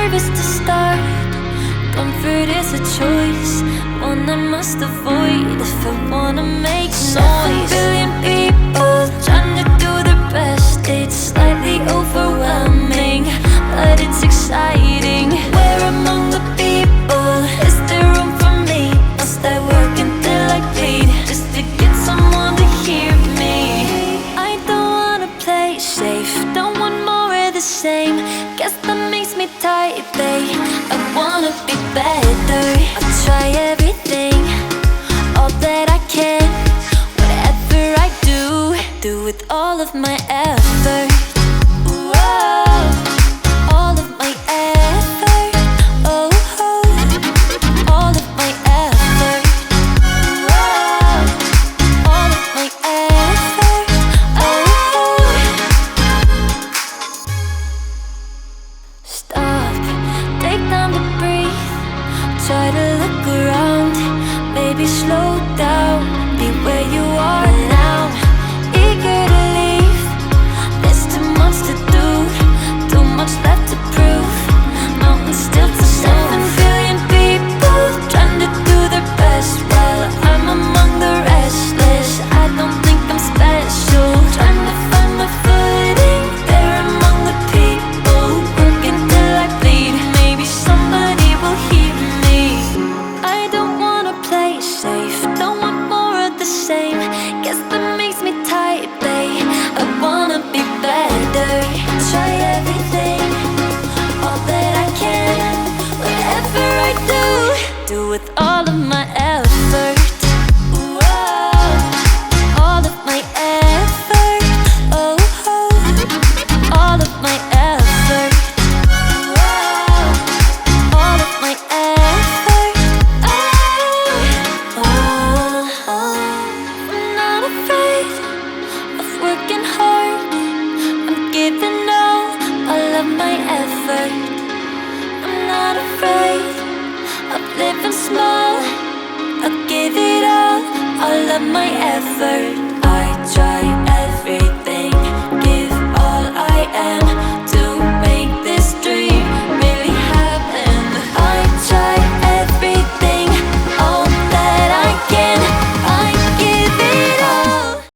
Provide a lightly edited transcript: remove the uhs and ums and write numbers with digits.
nervous to start. Comfort is a choice, one I must avoid if I wanna make noise. 7 billion people trying to do their best. It's slightly overwhelming, but it's exciting. Where among the people is there room for me? Must I work until I bleed just to get someone to hear me? I don't wanna play safe, don't want more of the same. Guess that makes me tight, babe. I wanna be better. I'll try everything, all that I can. Whatever I do with all of my effort. Whoa, all of my effort. Oh, all of my effort. Whoa, all of my effort. Oh, stop, take time to breathe. Try to look around, baby, slow down. Be where you are now, eager to leave. There's too much to do, too much left to prove. Mountains still to 7 billion people trying to do their best while I'm among the restless. I don't think I'm special, trying to find my footing there among the people. Working till I bleed, maybe somebody will hear me. I don't wanna play safe, don't want more of the same. Guess that makes me tight, babe. I wanna be better. Try everything, all that I can. Whatever I do with all of my effort. Whoa, all of my effort. Oh, all of my effort. Whoa, all of my effort. I'm not afraid of working hard. I'm giving all of my effort. I'm not afraid of living small. I'll give it all of my effort.